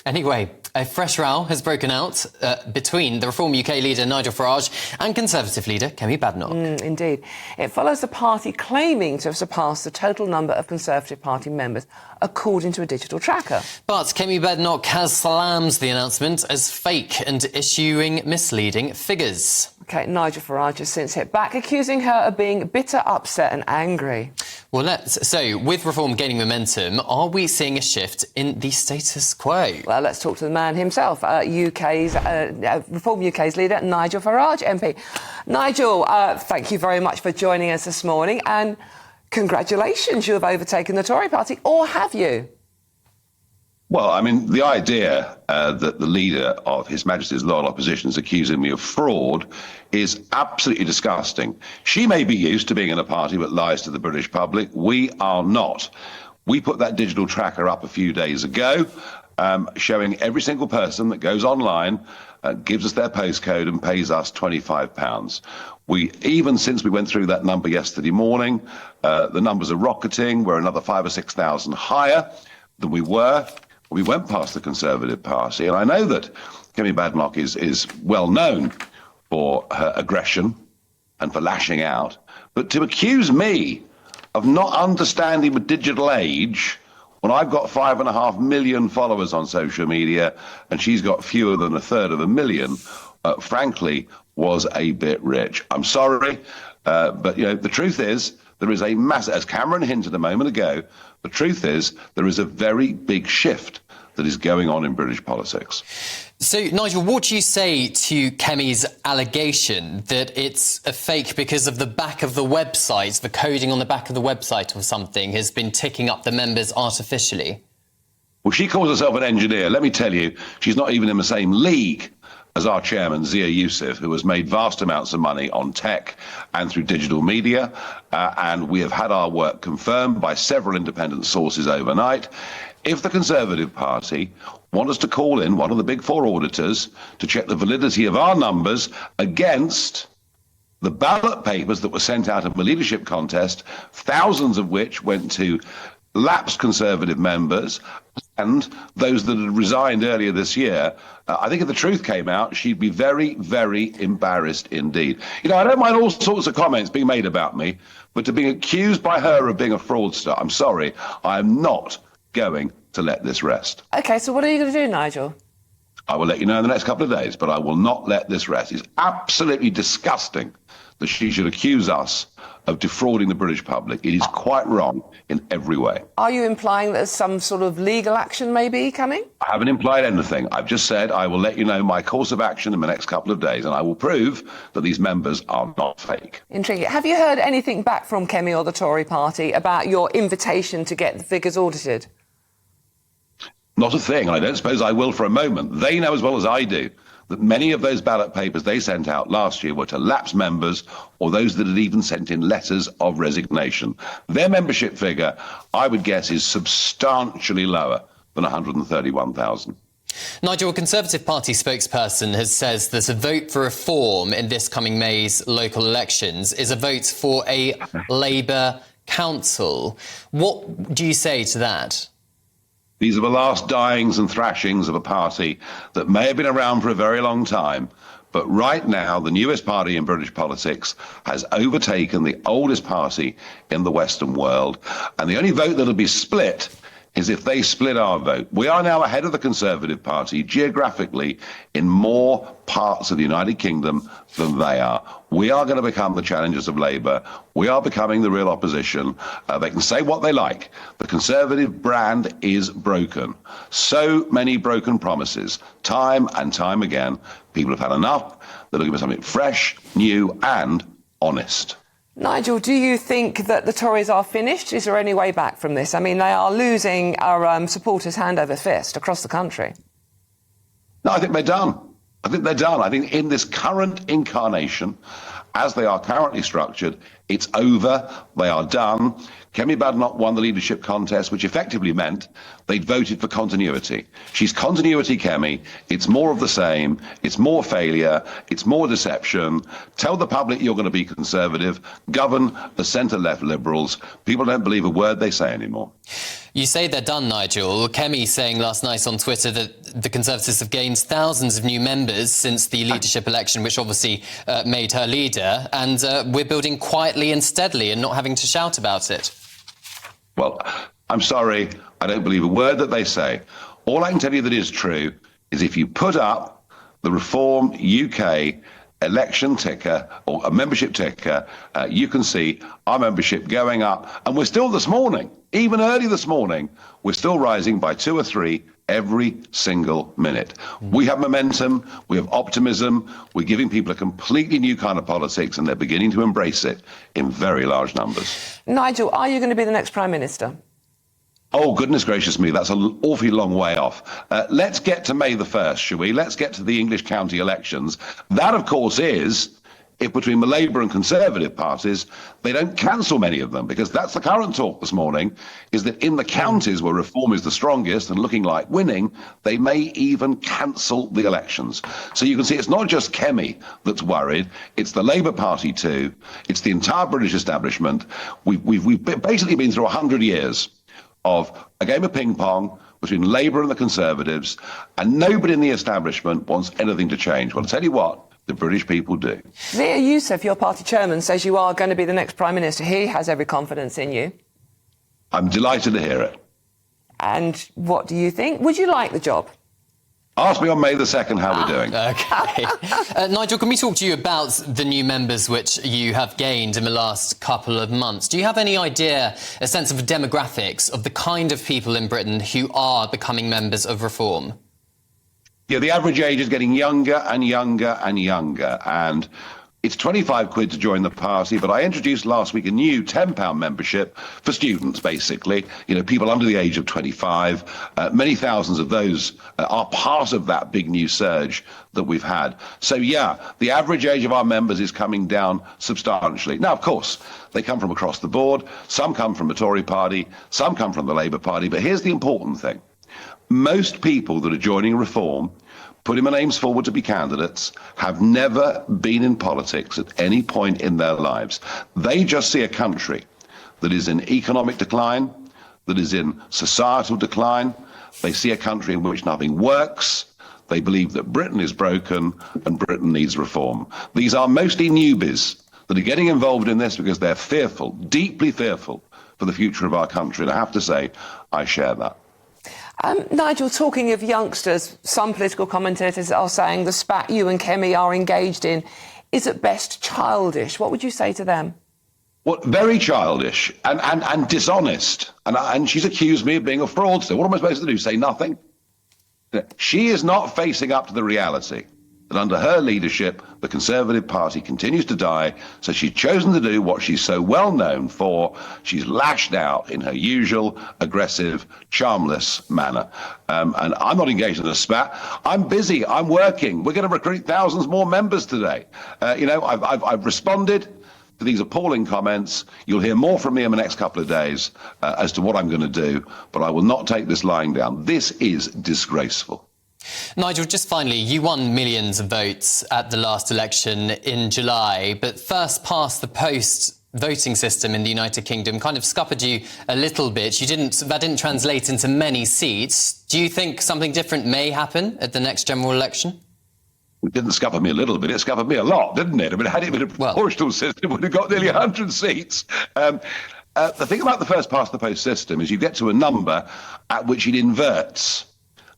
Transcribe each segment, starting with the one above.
Anyway, a fresh row has broken out between the Reform UK leader Nigel Farage and Conservative leader Kemi Badenoch. Indeed. It follows the party claiming to have surpassed the total number of Conservative Party members, according to a digital tracker. But Kemi Badenoch has slammed the announcement as fake and issuing misleading figures. OK, Nigel Farage has since hit back, accusing her of being bitter, upset and angry. Well, so, with Reform gaining momentum, are we seeing a shift in the status quo? Well, let's talk to the man himself, Reform UK's leader, Nigel Farage, MP. Nigel, thank you very much for joining us this morning, and congratulations, you have overtaken the Tory party, or have you? Well, I mean, the idea that the leader of His Majesty's Loyal Opposition is accusing me of fraud is absolutely disgusting. She may be used to being in a party that lies to the British public. We are not. We put that digital tracker up a few days ago, showing every single person that goes online, gives us their postcode and pays us £25. Even since we went through that number yesterday morning, the numbers are rocketing. We're another 5,000 or 6,000 higher than we were. We went past the Conservative Party, and I know that Kemi Badenoch is well known for her aggression and for lashing out, but to accuse me of not understanding the digital age when I've got 5.5 million followers on social media and she's got fewer than a third of a million, frankly, was a bit rich. I'm sorry, but you know the truth is there is a massive, as Cameron hinted a moment ago, the truth is there is a very big shift that is going on in British politics. So, Nigel, what do you say to Kemi's allegation that it's a fake because of the back of the website, the coding on the back of the website or something has been ticking up the members artificially? Well, she calls herself an engineer. Let me tell you, she's not even in the same league as our chairman, Zia Youssef, who has made vast amounts of money on tech and through digital media. And we have had our work confirmed by several independent sources overnight. If the Conservative Party want us to call in one of the big four auditors to check the validity of our numbers against the ballot papers that were sent out of the leadership contest, thousands of which went to lapsed Conservative members and those that had resigned earlier this year, I think if the truth came out, she'd be very, very embarrassed indeed. You know, I don't mind all sorts of comments being made about me, but to be accused by her of being a fraudster, I'm sorry, I'm not going to let this rest. OK, so what are you going to do, Nigel? I will let you know in the next couple of days, but I will not let this rest. It's absolutely disgusting that she should accuse us of defrauding the British public. It is quite wrong in every way. Are you implying that there's some sort of legal action maybe coming? I haven't implied anything. I've just said I will let you know my course of action in the next couple of days, and I will prove that these members are not fake. Intriguing. Have you heard anything back from Kemi or the Tory party about your invitation to get the figures audited? Not a thing. I don't suppose I will for a moment. They know as well as I do that many of those ballot papers they sent out last year were to lapsed members or those that had even sent in letters of resignation. Their membership figure, I would guess, is substantially lower than 131,000. Nigel, a Conservative Party spokesperson has says that a vote for reform in this coming May's local elections is a vote for a Labour council. What do you say to that? These are the last dyings and thrashings of a party that may have been around for a very long time, but right now the newest party in British politics has overtaken the oldest party in the Western world, and the only vote that'll be split is if they split our vote. We are now ahead of the Conservative Party geographically in more parts of the United Kingdom than they are. We are going to become the challengers of Labour. We are becoming the real opposition. They can say what they like. The Conservative brand is broken. So many broken promises, time and time again. People have had enough. They're looking for something fresh, new and honest. Nigel, do you think that the Tories are finished? Is there any way back from this? I mean, they are losing our supporters hand over fist across the country. No, I think they're done. I think they're done. I think in this current incarnation, as they are currently structured, it's over. They are done. Kemi Badenoch won the leadership contest, which effectively meant they'd voted for continuity. She's continuity, Kemi. It's more of the same. It's more failure. It's more deception. Tell the public you're going to be Conservative. Govern the centre-left Liberals. People don't believe a word they say anymore. You say they're done, Nigel. Kemi saying last night on Twitter that the Conservatives have gained thousands of new members since the leadership election, which obviously made her leader, and we're building quietly and steadily and not having to shout about it. Well, I'm sorry, I don't believe a word that they say. All I can tell you that is true is if you put up the Reform UK election ticker or a membership ticker, you can see our membership going up. And we're still this morning, even early this morning, we're still rising by 2 or 3 every single minute. We have momentum, we have optimism, we're giving people a completely new kind of politics, and they're beginning to embrace it in very large numbers. Nigel, are you going to be the next Prime Minister? Oh, goodness gracious me, that's an awfully long way off. Let's get to May the 1st, shall we? Let's get to the English county elections. That, of course, is if between the Labour and Conservative parties, they don't cancel many of them, because that's the current talk this morning, is that in the counties where Reform is the strongest and looking like winning, they may even cancel the elections. So you can see it's not just Kemi that's worried, it's the Labour Party too, it's the entire British establishment. We've basically been through 100 years of a game of ping pong between Labour and the Conservatives, and nobody in the establishment wants anything to change. Well, I'll tell you what, the British people do. Zia Youssef, your party chairman, says you are going to be the next Prime Minister. He has every confidence in you. I'm delighted to hear it. And what do you think? Would you like the job? Ask me on May the 2nd how we're doing. OK. Nigel, can we talk to you about the new members which you have gained in the last couple of months? Do you have any idea, a sense of the demographics of the kind of people in Britain who are becoming members of Reform? Yeah, the average age is getting younger and younger and younger, and it's 25 quid to join the party, but I introduced last week a new £10 membership for students, basically, people under the age of 25. Many thousands of those are part of that big new surge that we've had. So, yeah, the average age of our members is coming down substantially. Now, of course, they come from across the board. Some come from the Tory party, some come from the Labour Party, but here's the important thing. Most people that are joining Reform, putting their names forward to be candidates, have never been in politics at any point in their lives. They just see a country that is in economic decline, that is in societal decline. They see a country in which nothing works. They believe that Britain is broken and Britain needs reform. These are mostly newbies that are getting involved in this because they're fearful, deeply fearful for the future of our country. And I have to say, I share that. Nigel, talking of youngsters, some political commentators are saying the spat you and Kemi are engaged in is at best childish. What would you say to them? Well, very childish and dishonest. And she's accused me of being a fraudster. What am I supposed to do? Say nothing? She is not facing up to the reality that under her leadership, the Conservative Party continues to die. So she's chosen to do what she's so well known for. She's lashed out in her usual aggressive, charmless manner. And I'm not engaged in a spat. I'm busy. I'm working. We're going to recruit thousands more members today. I've responded to these appalling comments. You'll hear more from me in the next couple of days as to what I'm going to do. But I will not take this lying down. This is disgraceful. Nigel, just finally, you won millions of votes at the last election in July, but first past the post voting system in the United Kingdom kind of scuppered you a little bit. That didn't translate into many seats. Do you think something different may happen at the next general election? It didn't scupper me a little bit, it scuppered me a lot, didn't it? I mean, had it been a proportional system, it would have got nearly 100 seats. The thing about the first past the post system is you get to a number at which it inverts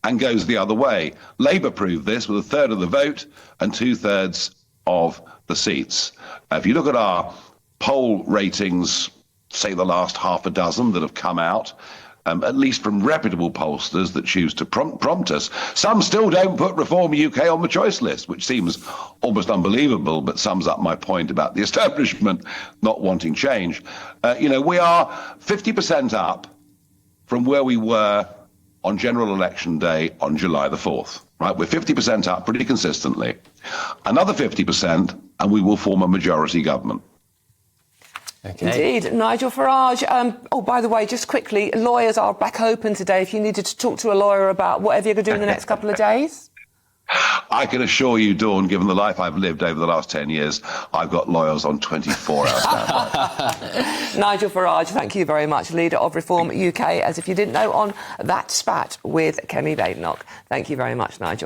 and goes the other way. Labour proved this with a third of the vote and 2/3 of the seats. If you look at our poll ratings, say the last half a dozen that have come out, at least from reputable pollsters that choose to prompt us, some still don't put Reform UK on the choice list, which seems almost unbelievable, but sums up my point about the establishment not wanting change. We are 50% up from where we were on general election day on July the 4th, right? We're 50% up pretty consistently. Another 50% and we will form a majority government. Okay. Indeed. Nigel Farage. By the way, just quickly, lawyers are back open today if you needed to talk to a lawyer about whatever you're going to do in the next couple of days. I can assure you, Dawn, given the life I've lived over the last 10 years, I've got lawyers on 24 hours standby. Nigel Farage, thank you very much. Leader of Reform UK, as if you didn't know, on That Spat with Kemi Badenoch. Thank you very much, Nigel.